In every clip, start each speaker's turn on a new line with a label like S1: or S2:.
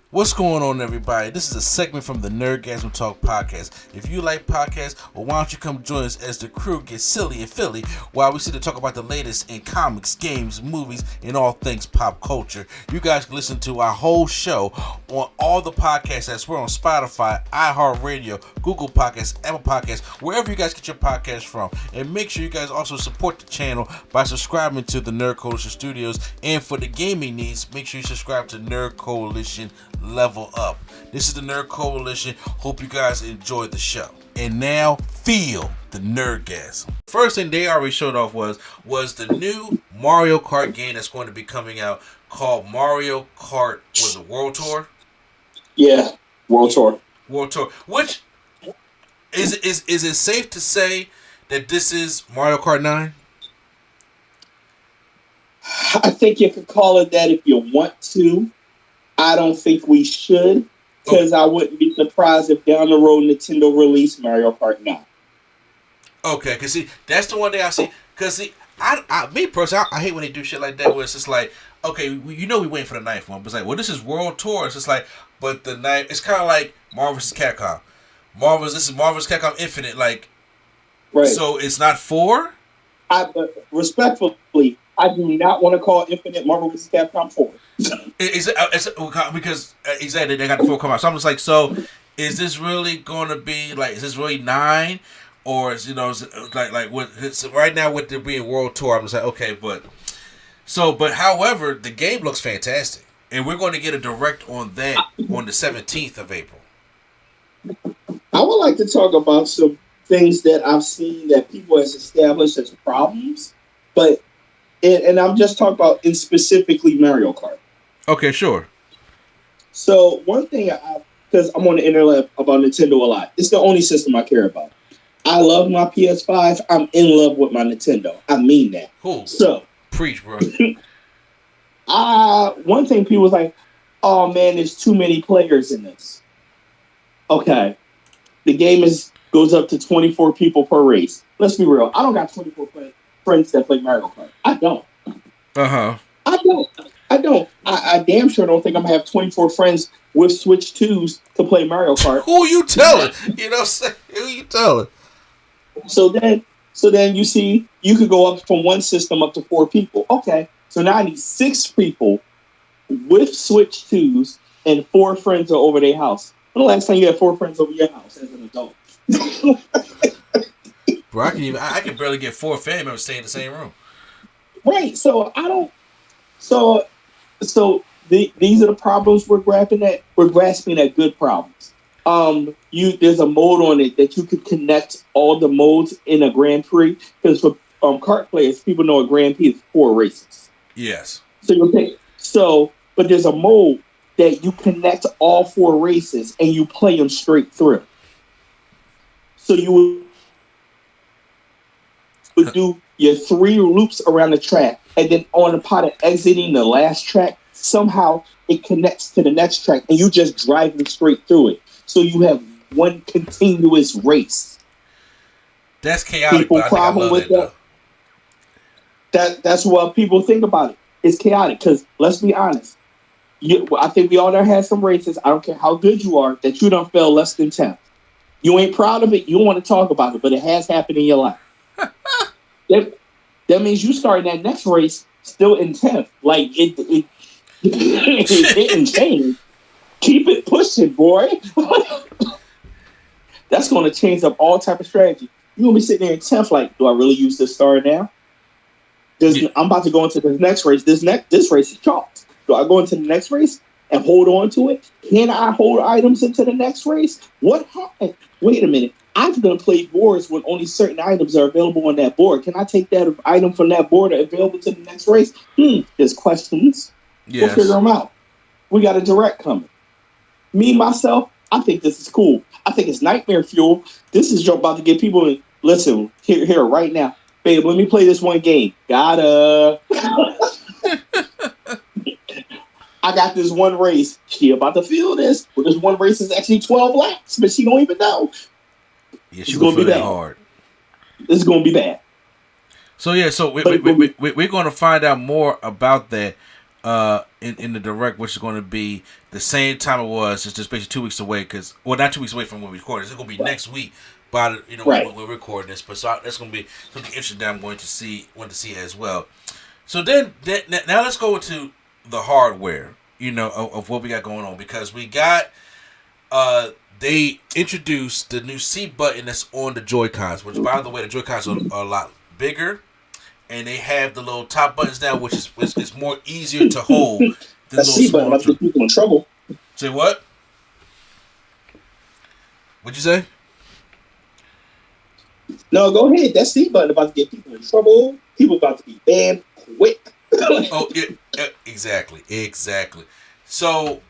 S1: What's going on, everybody? This is a segment from the Nerdgasm Talk podcast. If you like podcasts, well, why don't you come join us as the crew gets silly and Philly while we sit to talk about the latest in comics, games, movies, and all things pop culture. You guys can listen to our whole show on all the podcasts apps. We're on Spotify, iHeartRadio, Google Podcasts, Apple Podcasts, wherever you guys get your podcasts from. And make sure you guys also support the channel by subscribing to the Nerd Coalition Studios. And for the gaming needs, make sure you subscribe to Nerd Coalition Level Up. This is the Nerd Coalition. Hope you guys enjoyed the show. And now, feel the Nerdgasm. First thing they already showed off was the new Mario Kart game that's going to be coming out called Mario Kart, was it World Tour?
S2: Yeah, World Tour.
S1: World Tour. Which, is it safe to say that this is Mario Kart 9?
S2: I think you could call it that if you want to. I don't think we should, because I wouldn't be surprised if down the road Nintendo released Mario Kart 9.
S1: Okay, because see, that's the one thing I see. Because see, me personally, I hate when they do shit like that where it's just like, okay, we waiting for the ninth one, but it's like, well, this is World Tour. It's just like, but the ninth, it's kind of like Marvel vs. Capcom. This is Marvel vs. Capcom Infinite, like,
S2: right.
S1: So it's not 4?
S2: Respectfully, I do not want to call Infinite Marvel vs. Capcom 4.
S1: It's because exactly they got the 4 come out. So I'm just like, so is this really going to be like? Is this really 9, or is like what? So right now with there being World Tour, I'm just like, okay, but however, the game looks fantastic, and we're going to get a direct on that on the 17th of April.
S2: I would like to talk about some things that I've seen that people has established as problems, but and I'm just talking about in specifically Mario Kart.
S1: Okay, sure.
S2: So one thing, because I'm on the internet about Nintendo a lot, it's the only system I care about. I love my PS5. I'm in love with my Nintendo. I mean that.
S1: Cool.
S2: So
S1: preach, bro.
S2: One thing people was like, oh man, there's too many players in this. Okay. The game goes up to 24 people per race. Let's be real. I don't got 24 friends that play Mario Kart. I don't.
S1: Uh-huh.
S2: I don't. I damn sure don't think I'm going to have 24 friends with Switch 2s to play Mario Kart.
S1: Who you telling? You know what I'm saying? Who you telling?
S2: So then you see, you could go up from one system up to 4 people. Okay. So now I need 6 people with Switch 2s and 4 friends are over their house. When the last time you had 4 friends over your house as an adult?
S1: Bro, I can barely get 4 family members staying in the same room.
S2: Right. So I don't. So these are the problems we're grasping at. We're grasping at good problems. There's a mode on it that you could connect all the modes in a Grand Prix, because for kart players, people know a Grand Prix is 4 races.
S1: Yes.
S2: But there's a mode that you connect all 4 races and you play them straight through. So you would do your 3 loops around the track, and then on the part of exiting the last track, somehow it connects to the next track, and you just driving straight through it. So you have one continuous race.
S1: That's chaotic.
S2: People problem with that. That's what people think about it. It's chaotic because, let's be honest, I think we all done had some races. I don't care how good you are, that you done fell less than 10th. You ain't proud of it. You don't want to talk about it, but it has happened in your life. That means you start that next race still in 10th. Like, it didn't change. Keep it pushing, boy. That's going to change up all type of strategy. You're going to be sitting there in 10th like, do I really use this star now? I'm about to go into the next race. This race is chalked. Do I go into the next race and hold on to it? Can I hold items into the next race? What happened? Wait a minute. I've done played boards when only certain items are available on that board. Can I take that item from that board available to the next race? There's questions.
S1: Yes.
S2: We'll figure them out. We got a direct coming. Me, myself, I think this is cool. I think it's nightmare fuel. This is about to get people, listen, here, right now. Babe, let me play this one game. Gotta. I got this one race. She about to feel this. But this one race is actually 12 laps, but she don't even know.
S1: Yeah, she gonna feel that hard.
S2: This is gonna be bad.
S1: So yeah, so we're going to find out more about that in the direct, which is going to be the same time it was. It's just basically 2 weeks away. Not 2 weeks away from when we record. It's going to be next week. But when we're recording this, but so that's going to be something interesting that I'm going to see as well. So then now let's go into the hardware, of what we got going on, because we got they introduced the new C button that's on the Joy-Cons, which, by the way, the Joy-Cons are a lot bigger, and they have the little top buttons now, which is more easier to hold.
S2: The C button about to get people in trouble.
S1: Say what? What'd you say?
S2: No, go ahead. That C button about to get people in trouble. People about to be banned quick.
S1: Oh, yeah, exactly. So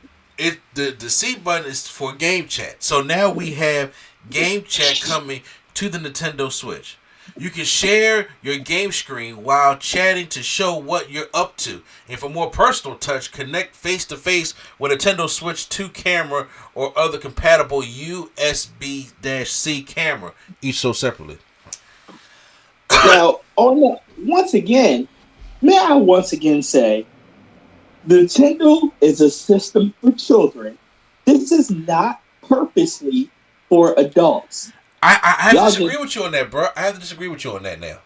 S1: the C button is for game chat. So now we have game chat coming to the Nintendo Switch. You can share your game screen while chatting to show what you're up to. And for more personal touch, connect face-to-face with Nintendo Switch 2 camera or other compatible USB-C camera, each sold separately.
S2: Now, once again say, Nintendo is a system for children. This is not purposely for adults.
S1: I have to disagree with you on that, bro. I have to disagree with you on that now.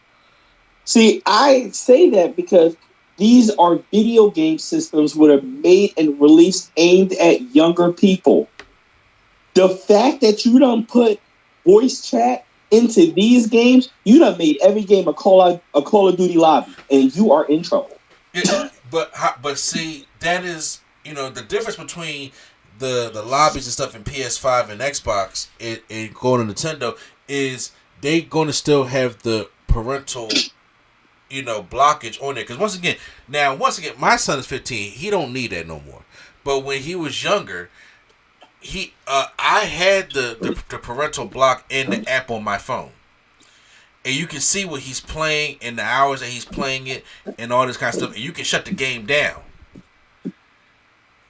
S2: See, I say that because these are video game systems that are made and released aimed at younger people. The fact that you don't put voice chat into these games, you done made every game a Call of Duty lobby, and you are in trouble.
S1: Yeah, but see, that is, the difference between the lobbies and stuff in PS5 and Xbox and going to Nintendo is they going to still have the parental, blockage on there. Because once again, my son is 15. He don't need that no more. But when he was younger, I had the parental block in the app on my phone. And you can see what he's playing and the hours that he's playing it and all this kind of stuff. And you can shut the game down.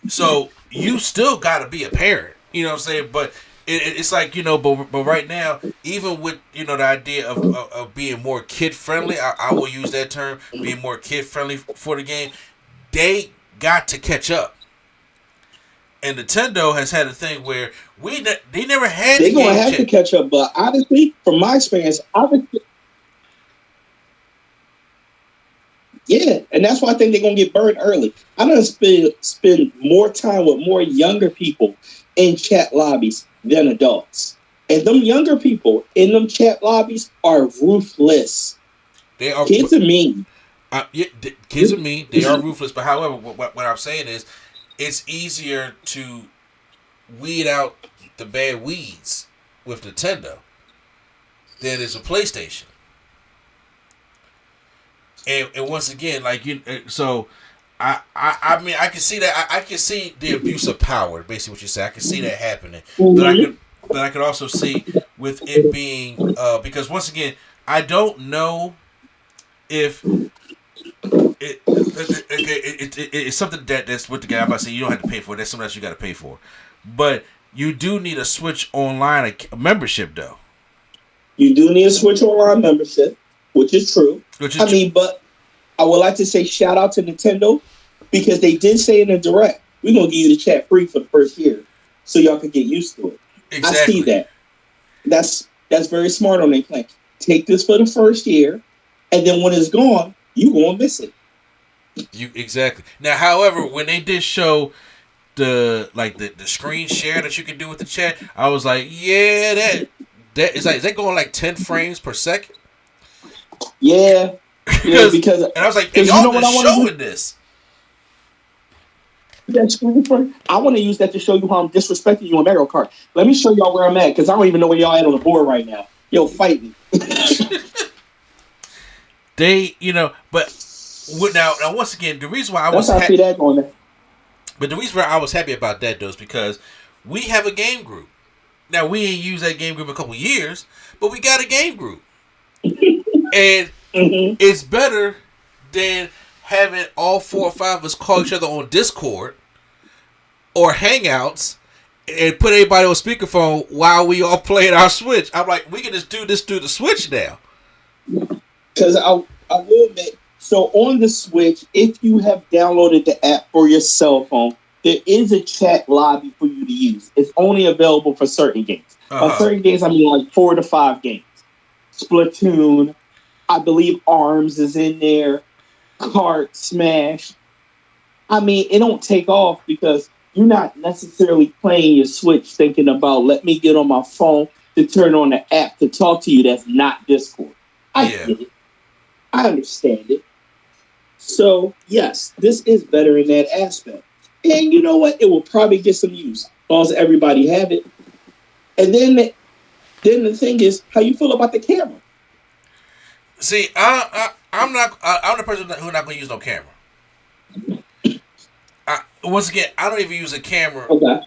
S1: So you still got to be a parent, you know what I'm saying? But it's like, but right now, even with, the idea of being more kid-friendly, I will use that term, being more kid-friendly for the game, they got to catch up. And Nintendo has had a thing where they never had
S2: They're going to have to catch up, but honestly, from my experience, yeah, and that's why I think they're going to get burned early. I'm going to spend more time with more younger people in chat lobbies than adults. And them younger people in them chat lobbies are ruthless.
S1: They are.
S2: Kids are mean.
S1: Kids are mean. They are ruthless. But however, what I'm saying is, it's easier to weed out the bad weeds with Nintendo than is a PlayStation. And once again, so I mean, I can see that. I can see the abuse of power, basically what you say. I can see that happening, but I could also see with it being because once again, I don't know if it's something that's with the guy. I'm about to say you don't have to pay for it. That's something else you got to pay for, but you do need a Switch Online membership, though.
S2: You do need a Switch Online membership, which is true. But I would like to say shout out to Nintendo because they did say in the direct, we're going to give you the chat free for the first year so y'all can get used to it. Exactly. I see that. That's very smart on their plan. Take this for the first year, and then when it's gone, you going to miss it.
S1: Exactly. Now, however, when they did show the screen share that you can do with the chat, I was like, yeah, that is that going like 10 frames per second?
S2: Yeah. Because
S1: and I was like, y'all been showing this.
S2: That screen frame, I want to use that to show you how I'm disrespecting you in Mario Kart. Let me show y'all where I'm at because I don't even know where y'all at on the board right now. Yo, fight me.
S1: They, but now once again, the reason why I was
S2: happy that going there.
S1: But the reason why I was happy about that though is because we have a game group. Now we ain't used that game group in a couple years, but we got a game group, and it's better than having all 4 or 5 of us call each other on Discord or Hangouts and put everybody on speakerphone while we all playing our Switch. I'm like, we can just do this through the Switch now.
S2: Because I will admit, So on the Switch, if you have downloaded the app for your cell phone, there is a chat lobby for you to use. It's only available for certain games. By certain games, I mean like 4 to 5 games. Splatoon, I believe ARMS is in there, Kart, Smash. I mean, it don't take off because you're not necessarily playing your Switch thinking about, let me get on my phone to turn on the app to talk to you that's not Discord. I get it. I understand it. So, yes, this is better in that aspect. And you know what? It will probably get some use. As long as everybody have it. And then the thing is, how you feel about the camera?
S1: See, I'm the person who's not going to use no camera. Once again, I don't even use a camera.
S2: Okay.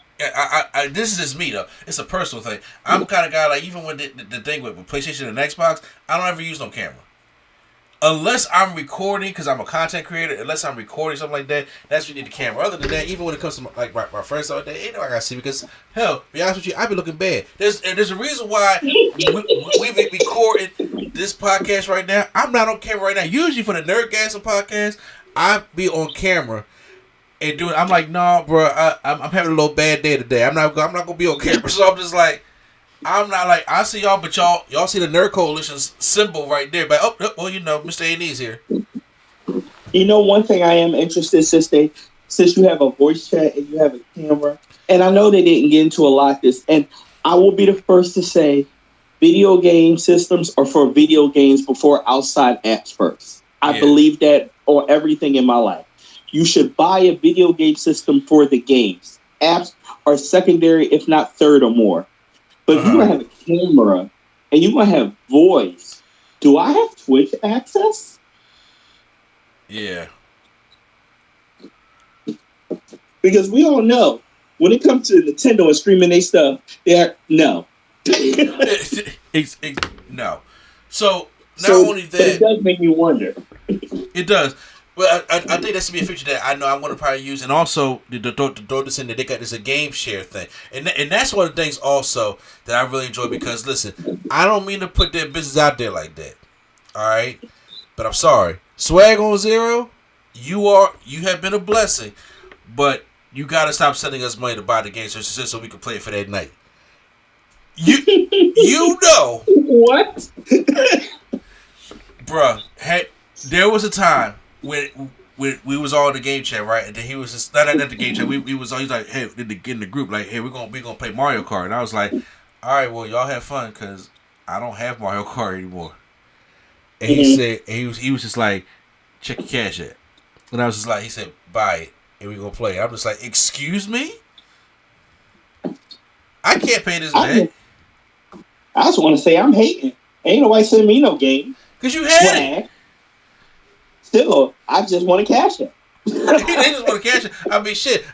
S1: This is just me though. It's a personal thing. I'm the kind of guy like even with the thing with PlayStation and Xbox, I don't ever use no camera. Unless I'm recording, because I'm a content creator, unless I'm recording something like that, that's when you need the camera. Other than that, even when it comes to my friends out there, ain't no I gotta see because hell, to be honest with you, I be looking bad. There's a reason why we be recording this podcast right now. I'm not on camera right now. Usually for the Nerdgasm podcast, I be on camera and doing. I'm like, no, bro, I'm having a little bad day today. I'm not gonna be on camera. So I'm just like. I'm not like I see y'all, but y'all see the Nerd Coalition's symbol right there. But well, you know, Mr. A&E's here.
S2: You know, one thing I am interested since you have a voice chat and you have a camera, and I know they didn't get into a lot of this, and I will be the first to say, video game systems are for video games before outside apps first. I believe that on everything in my life. You should buy a video game system for the games. Apps are secondary, if not third or more. But if you're going to have a camera and you're going to have voice, do I have Twitch access?
S1: Yeah.
S2: Because we all know, when it comes to Nintendo and streaming their stuff, no.
S1: No. So, only that...
S2: But it does make me wonder.
S1: It does. Well, I think that's to be a feature that I know I'm going to probably use. And also, to throw this in there, they got this a game share thing. And that's one of the things also that I really enjoy because, listen, I don't mean to put their business out there like that. All right? But I'm sorry. Swag on Zero, you have been a blessing. But you got to stop sending us money to buy the game so we can play it for that night. You know.
S2: What?
S1: Bruh, there was a time when we was all in the game chat, right? And then he was just not the game chat. We was all he's like, hey, in the group, like, hey, we're gonna play Mario Kart. And I was like, all right, well, y'all have fun because I don't have Mario Kart anymore. And he said, and he was just like, check your cash app. And I was just like, he said, buy it and we gonna play. I'm just like, excuse me, I can't pay this back.
S2: I just want to say I'm hating. Ain't nobody sending me no game.
S1: Cause you had it.
S2: Still, I just want to cash it.
S1: They just want to cash it. I mean, shit.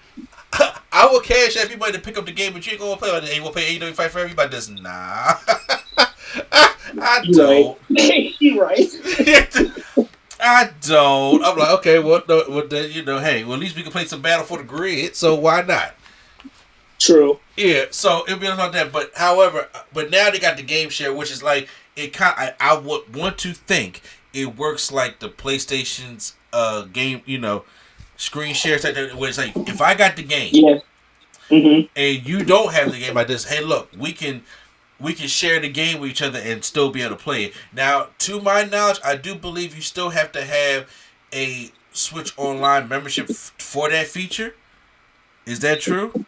S1: I will cash at everybody to pick up the game, but you ain't gonna play like that. You gonna pay $8.95 for everybody? That's nah. I don't.
S2: You're right.
S1: I don't. I'm like, okay, well, then, you know, hey, well, at least we can play some Battle for the Grid, so why not?
S2: True.
S1: Yeah, so it'll be like that. But however, now they got the game share, which is like it. I would want to think it works like the PlayStation's game, you know, screen share type. Where it's like if I got the game, and you don't have the game like this, hey, look, we can share the game with each other and still be able to play it. Now, to my knowledge, I do believe you still have to have a Switch Online membership for that feature. Is that true?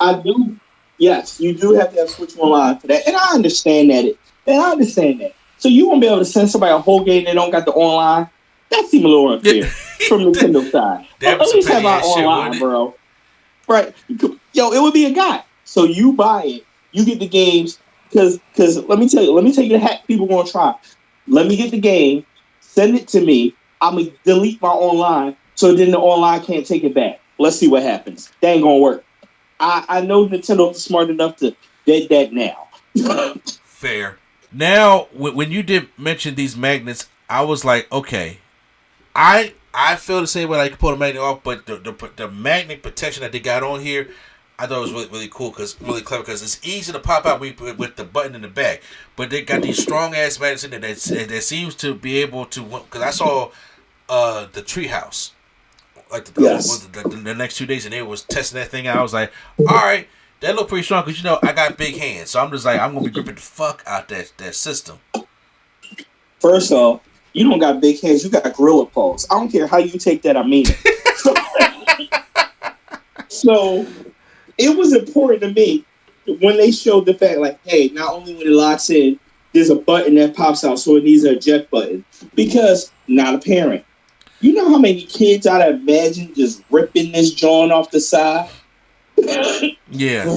S2: I do. Yes, you do have to have Switch Online for that, and I understand that. So you won't be able to send somebody a whole game that don't got the online. That seems a little unfair from Nintendo side. At least have our online, bro. Right? Yo, it would be a guy. So you buy it, you get the games. Because let me tell you the hack people gonna try. Let me get the game, send it to me. I'm gonna delete my online, so then the online can't take it back. Let's see what happens. That ain't gonna work. I know Nintendo's smart enough to dead that now.
S1: Fair. Now, when you did mention these magnets, I was like, okay, I feel the same way. I can pull the magnet off, but the magnet protection that they got on here, I thought it was really, really cool really clever because it's easy to pop out with the button in the back, but they got these strong ass magnets in there that seems to be able to. Because I saw the treehouse like the next 2 days, and they was testing that thing out. I was like, all right, that look pretty strong because I got big hands, so I'm just like I'm gonna be gripping the fuck out that system.
S2: First off, you don't got big hands, you got gorilla paws. I don't care how you take that, I mean it. So it was important to me when they showed the fact, like, hey, not only when it locks in, there's a button that pops out, so it needs an eject button. Because, not a parent. You know how many kids I'd imagine just ripping this joint off the side?
S1: Yeah.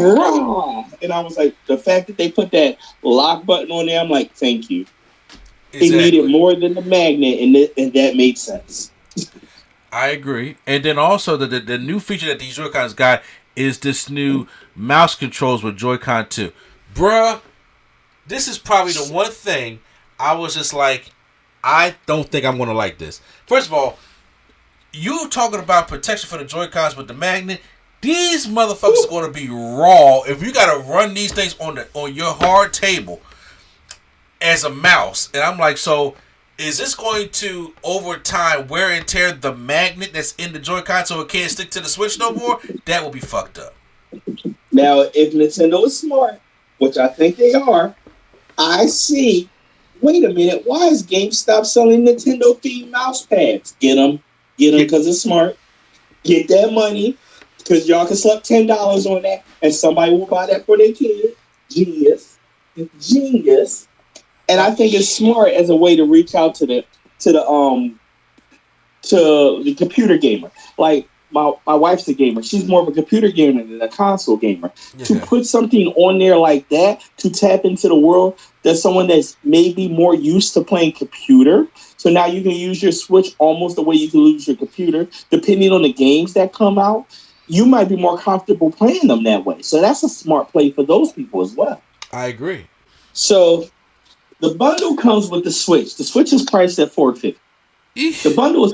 S2: And I was like, the fact that they put that lock button on there, I'm like, thank you.
S1: Exactly.
S2: It needed more than the magnet, and that made sense.
S1: I agree. And then also the new feature that these Joy-Cons got is this new mouse controls with Joy-Con 2. Bruh, this is probably the one thing I was just like, I don't think I'm going to like this. First of all, you talking about protection for the Joy-Cons with the magnet, these motherfuckers are going to be raw if you got to run these things on your hard table as a mouse. And I'm like, so is this going to, over time, wear and tear the magnet that's in the Joy-Con so it can't stick to the Switch no more? That will be fucked up.
S2: Now, if Nintendo is smart, which I think they are, I see, wait a minute, why is GameStop selling Nintendo-themed mouse pads? Get them because it's smart. Get that money because y'all can slap $10 on that and somebody will buy that for their kid. Genius. And I think it's smart as a way to reach out to the computer gamer. Like my wife's a gamer. She's more of a computer gamer than a console gamer. Yeah. To put something on there like that to tap into the world that's someone that's maybe more used to playing computer. So now you can use your Switch almost the way you can use your computer, depending on the games that come out. You might be more comfortable playing them that way. So that's a smart play for those people as well.
S1: I agree.
S2: So the bundle comes with the Switch. The Switch is priced at $450. The bundle is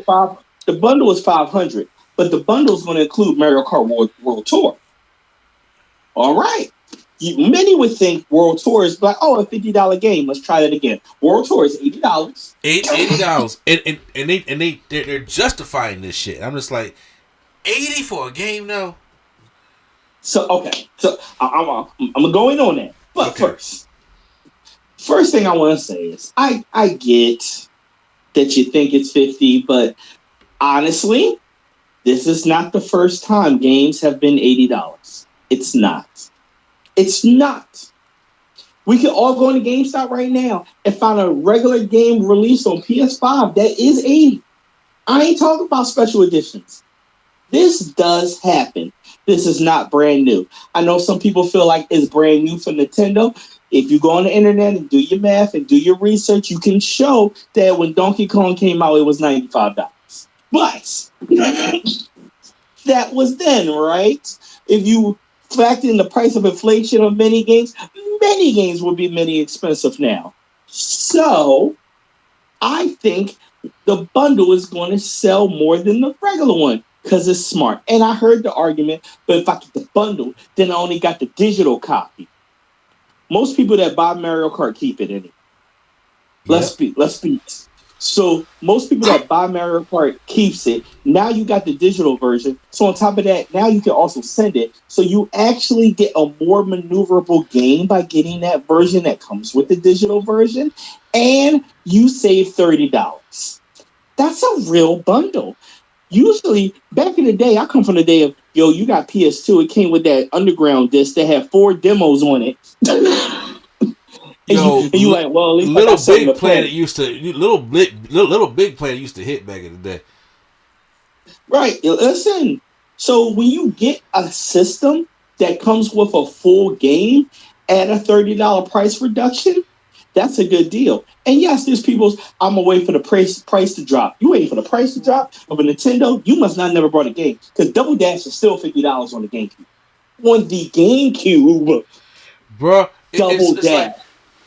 S2: $500, but the bundle is going to include Mario Kart World Tour. All right. Many would think World Tour is like, oh, a $50 game. Let's try that again. World Tour is $80.
S1: $80, and they're justifying this shit. I'm just like, $80 for a game, though.
S2: So okay, so I'm going on that, but First thing I want to say is I get that you think it's $50, but honestly, this is not the first time games have been $80. It's not. We can all go into GameStop right now and find a regular game released on PS5 that is $80. I ain't talking about special editions. This does happen. This is not brand new. I know some people feel like it's brand new for Nintendo. If you go on the internet and do your math and do your research, you can show that when Donkey Kong came out, it was $95. But that was then, right? If you factor in the price of inflation of many games would be many expensive now. So I think the bundle is going to sell more than the regular one because it's smart. And I heard the argument, but if I get the bundle, then I only got the digital copy. Most people that buy Mario Kart keep it anyway. Let's be. So most people that buy Mario Kart keeps it. Now you got the digital version. So on top of that, now you can also send it. So you actually get a more maneuverable game by getting that version that comes with the digital version. And you save $30. That's a real bundle. Usually, back in the day, I come from the day of, you got PS2. It came with that underground disc that had 4 demos on it. You like, well, at least Little Big Planet used to
S1: hit back in the day.
S2: Right. Listen. So when you get a system that comes with a full game at a $30 price reduction, that's a good deal. And yes, there's people's, I'm going to wait for the price to drop. You waiting for the price to drop of a Nintendo? You must not never bought a game. Because Double Dash is still $50 on the GameCube. On the GameCube.
S1: Bro,
S2: Double Dash.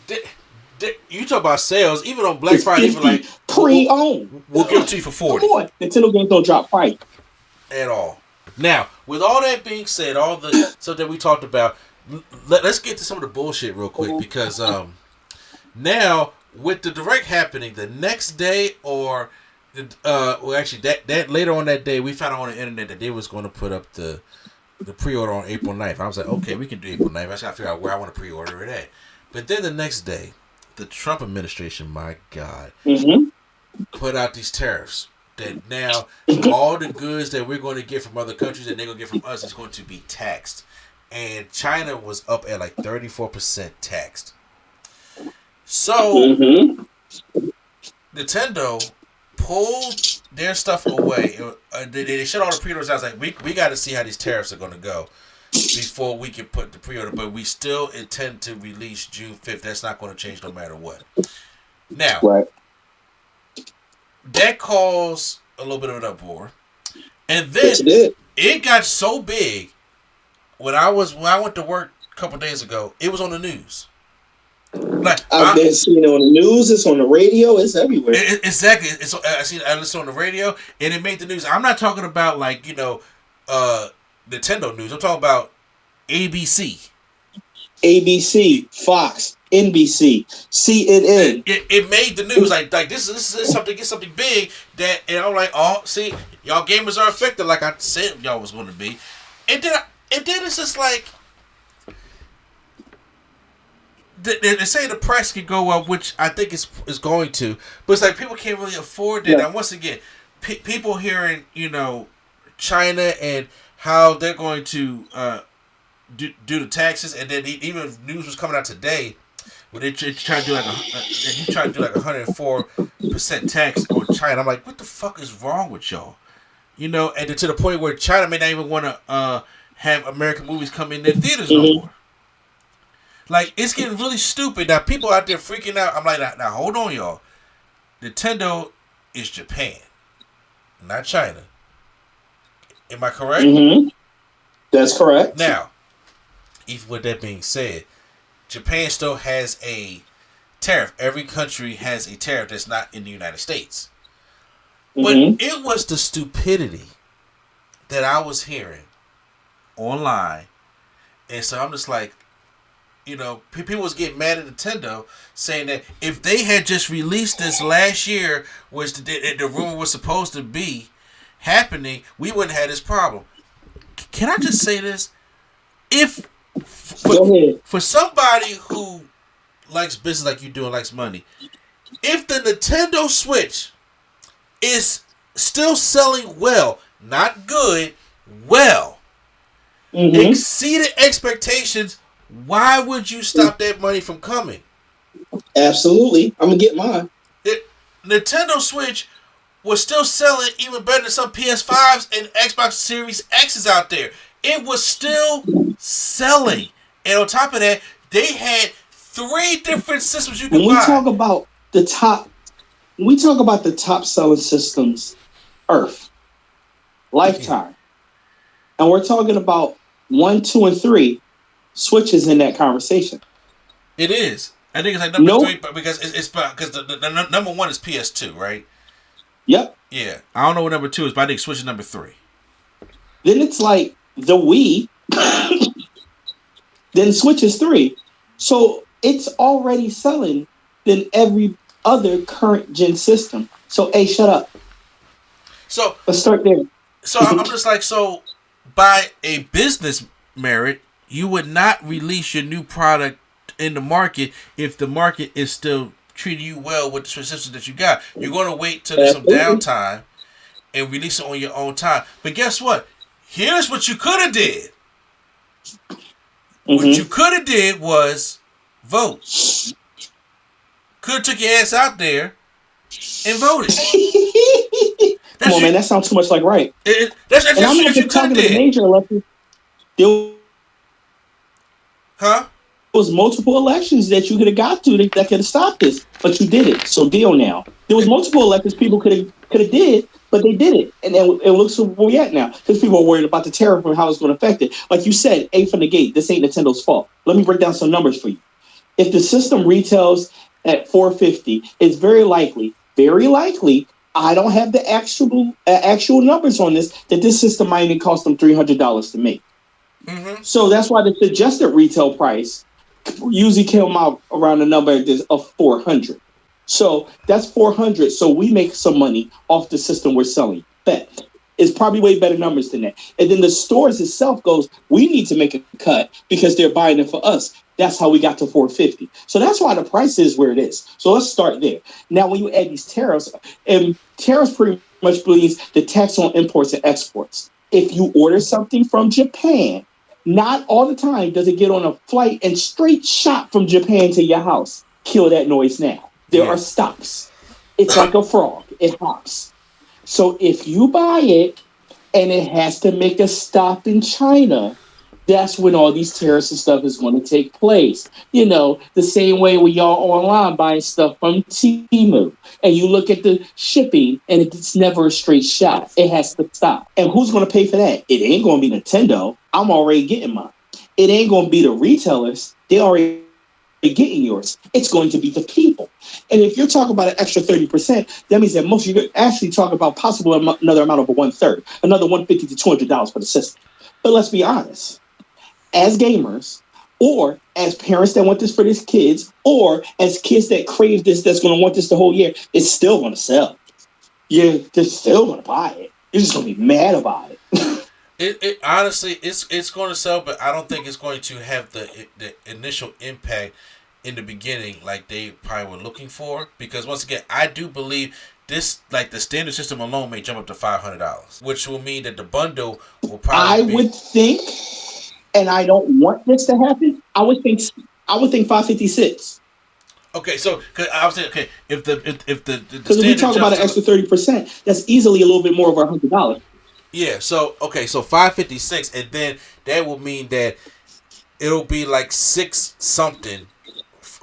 S1: Like, you talk about sales, even on Black Friday, even like
S2: pre-owned.
S1: We'll give it to you for $40.
S2: Come on. Nintendo games don't drop price.
S1: At all. Now, with all that being said, all the stuff that we talked about, let's get to some of the bullshit real quick because now with the direct happening the next day or well actually that later on that day we found out on the internet that they was going to put up the pre-order on April 9th. I was like, okay, we can do April 9th. I just got to figure out where I want to pre-order it at. But then the next day, the Trump administration, my God, put out these tariffs that now all the goods that we're going to get from other countries and they're going to get from us is going to be taxed. And China was up at like 34% taxed. So Nintendo pulled their stuff away. They shut all the pre-orders out. I was like, we got to see how these tariffs are going to go before we can put the pre-order. But we still intend to release June 5th. That's not going to change no matter what. Now, that caused a little bit of an uproar. And then it got so big when I went to work a couple days ago, it was on the news. Like I've been
S2: seeing it on the news, it's on the radio, it's everywhere.
S1: Exactly. I listened on the radio and it made the news. I'm not talking about like, Nintendo news. I'm talking about ABC,
S2: Fox, NBC, CNN.
S1: It made the news. Like this is something big that, and I'm like, oh, see, y'all gamers are affected, like I said y'all was going to be, and then it's just like they say the price could go up, which I think is going to, but it's like people can't really afford that. And once again, people hearing China and how they're going to do the taxes, and then even news was coming out today where they try to do like 104% tax on China. I'm like, what the fuck is wrong with y'all? And then to the point where China may not even want to have American movies come in their theaters no more. Like, it's getting really stupid. Now, people out there freaking out. I'm like, now hold on, y'all. Nintendo is Japan, not China. Am I correct?
S2: That's correct.
S1: Now, even with that being said, Japan still has a tariff. Every country has a tariff that's not in the United States. But it was the stupidity that I was hearing online. And so I'm just like, people was getting mad at Nintendo saying that if they had just released this last year, which the rumor was supposed to be happening, we wouldn't have this problem. Can I just say this? If for somebody who likes business like you do and likes money, if the Nintendo Switch is still selling well, not good, well, exceeded expectations, why would you stop that money from coming?
S2: Absolutely. I'm going to get mine.
S1: Nintendo Switch was still selling even better than some PS5s and Xbox Series X's out there. It was still selling. And on top of that, they had 3 different systems you could buy.
S2: When we talk about the top selling systems, Earth, Lifetime, and we're talking about 1, 2, and 3, Switch is in that conversation.
S1: It is. I think it's like number 3 because the number 1 is PS2, right?
S2: Yep.
S1: Yeah. I don't know what number 2 is, but I think Switch is number 3.
S2: Then it's like the Wii. Then Switch is 3. So it's already selling than every other current gen system. So, hey, shut up.
S1: So
S2: let's start there.
S1: So I'm just like, so by a business merit, you would not release your new product in the market if the market is still treating you well with the systems that you got. You're going to wait till there's some downtime and release it on your own time. But guess what? Here's what you could have did. What you could have did was vote. Could have took your ass out there and voted.
S2: Come on, man, that sounds too much like right.
S1: That's what you could have did.
S2: Major elections.
S1: Huh?
S2: There was multiple elections that you could have got to that could have stopped this, but you did it. So deal now. There was multiple elections people could have did, but they did it, and then it looks where we're at now because people are worried about the tariff and how it's going to affect it. Like you said, A from the gate. This ain't Nintendo's fault. Let me break down some numbers for you. If the system retails at $450, it's very likely I don't have the actual numbers on this, that this system might even cost them $300 to make. Mm-hmm. So that's why the suggested retail price usually came out around the number of $400. So that's $400. So we make some money off the system we're selling. But it's probably way better numbers than that. And then the stores itself goes, we need to make a cut because they're buying it for us. That's how we got to $450. So that's why the price is where it is. So let's start there. Now, when you add these tariffs, and tariffs pretty much means the tax on imports and exports. If you order something from Japan, not all the time does it get on a flight and straight shot from Japan to your house. Kill that noise now. There are stops. It's like a frog. It hops. So if you buy it and it has to make a stop in China, that's when all these tariffs and stuff is going to take place. You know, the same way when y'all online buying stuff from Temu and you look at the shipping and it's never a straight shot. It has to stop. And who's going to pay for that? It ain't going to be Nintendo. I'm already getting mine. It ain't going to be the retailers. They already getting yours. It's going to be the people. And if you're talking about an extra 30%, that means that most of you actually talk about possible another amount of a 1/3, another $150 to $200 for the system. But let's be honest. As gamers, or as parents that want this for their kids, or as kids that crave this, that's going to want this the whole year, it's still going to sell. You're still going to buy it. You're just going to be mad about it.
S1: It honestly, it's going to sell, but I don't think it's going to have the initial impact in the beginning like they probably were looking for. Because once again, I do believe this, like the standard system alone, may jump up to $500, which will mean that the bundle will probably.
S2: I would think. And I don't want this to happen. I would think 556.
S1: Okay, so cause I was saying, okay, if the
S2: because if we talk about an extra 30%, that's easily a little bit more over $100.
S1: Yeah. So okay, so 556, and then that will mean that it'll be like 6 something,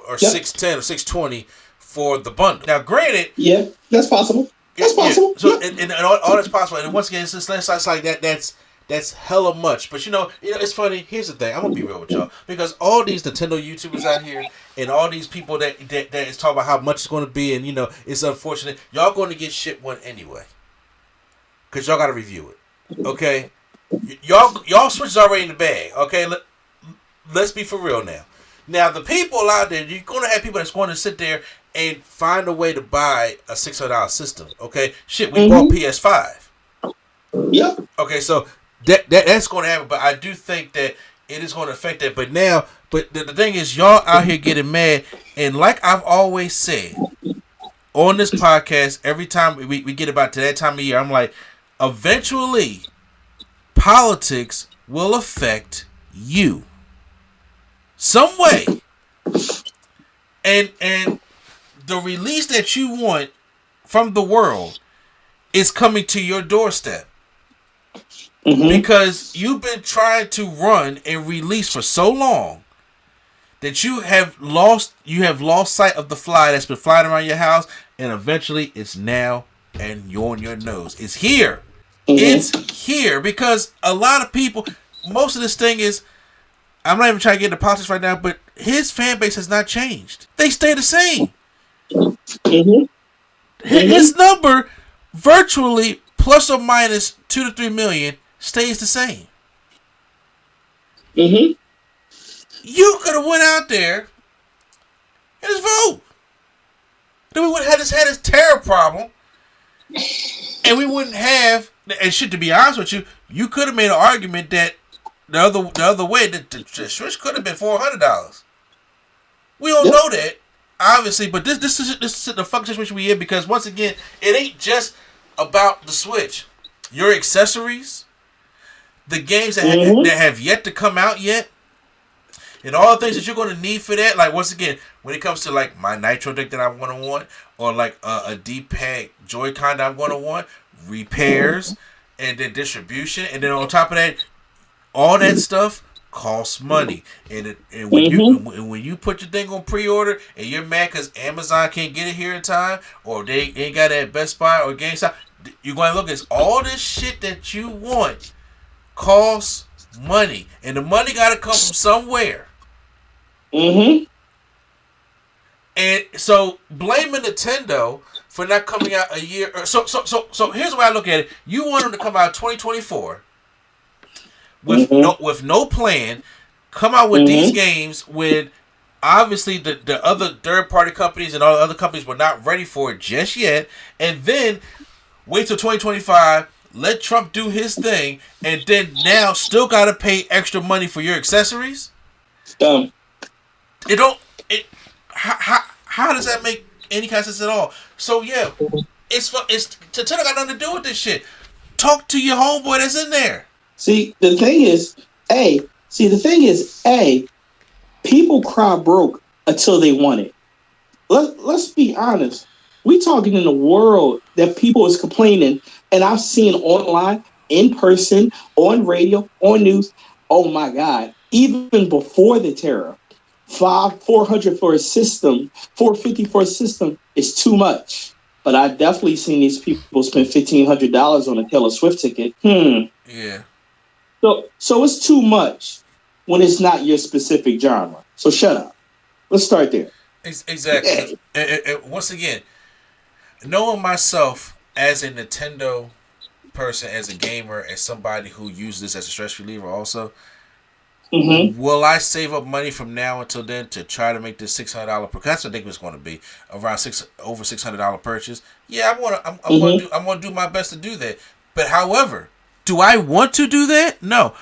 S1: or 610 or 620 for the bundle. Now, granted,
S2: yeah, that's possible. That's possible.
S1: So and all that's possible. And once again, it's like that. That's hella much. But you know, it's funny. Here's the thing. I'm gonna be real with y'all, because all these Nintendo YouTubers out here and all these people that is talking about how much it's going to be, and it's unfortunate. Y'all going to get shit one anyway, because y'all got to review it. Okay, y'all switch is already in the bag. Okay, let's be for real now. Now the people out there, you're going to have people that's going to sit there and find a way to buy a $600 system. Okay, shit, we bought PS5.
S2: Yep.
S1: Okay, so. That's going to happen, but I do think that it is going to affect that. But the thing is, y'all out here getting mad, and like I've always said on this podcast, every time we get about to that time of year, I'm like, eventually, politics will affect you some way, and the release that you want from the world is coming to your doorstep. Mm-hmm. Because you've been trying to run and release for so long that you have lost sight of the fly that's been flying around your house, and eventually it's now and you're on your nose. It's here. Mm-hmm. It's here because a lot of people, most of this thing is, I'm not even trying to get into politics right now, but his fan base has not changed. They stay the same. Mm-hmm. His number, virtually plus or minus 2 to 3 million, stays the same.
S2: Mm-hmm.
S1: You could have went out there and just vote. Then we wouldn't have had this terror problem, and we wouldn't have. And shit, to be honest with you, you could have made an argument that the other way that the Switch could have been $400. We don't know that, obviously, but this is the fucking situation we in, because once again, it ain't just about the Switch. Your accessories, the games that have yet to come out yet, and all the things that you're going to need for that. Like, once again, when it comes to like my Nitro deck that I want, or like a D-Pad Joy-Con that I'm going to want, repairs, and then distribution, and then on top of that, all that stuff costs money. And when you put your thing on pre-order and you're mad because Amazon can't get it here in time, or they ain't got it at Best Buy or GameStop, you're going to look at all this shit that you want costs money, and the money got to come from somewhere. Mm-hmm. And so blaming Nintendo for not coming out a year. So here's the way I look at it. You want them to come out 2024 with no plan. Come out with these games with obviously the other third party companies and all the other companies were not ready for it just yet, and then wait till 2025. Let Trump do his thing, and then now still gotta pay extra money for your accessories. It don't. It how does that make any kind of sense at all? So yeah, it's Nintendo got nothing to do with this shit. Talk to your homeboy that's in there.
S2: See, the thing is, people cry broke until they want it. Let's be honest. We talking in a world that people is complaining, and I've seen online, in person, on radio, on news. Oh my God! Even before the tariff, $400 for a system, $450 for a system is too much. But I definitely seen these people spend $1,500 on a Taylor Swift ticket.
S1: Yeah.
S2: So it's too much when it's not your specific genre. So shut up. Let's start there.
S1: Exactly. And once again, knowing myself as a Nintendo person, as a gamer, as somebody who uses this as a stress reliever also, will I save up money from now until then to try to make this $600 per? That's what I think it's going to be around over $600 purchase. Yeah, I'm going to do my best to do that. But however, do I want to do that? No.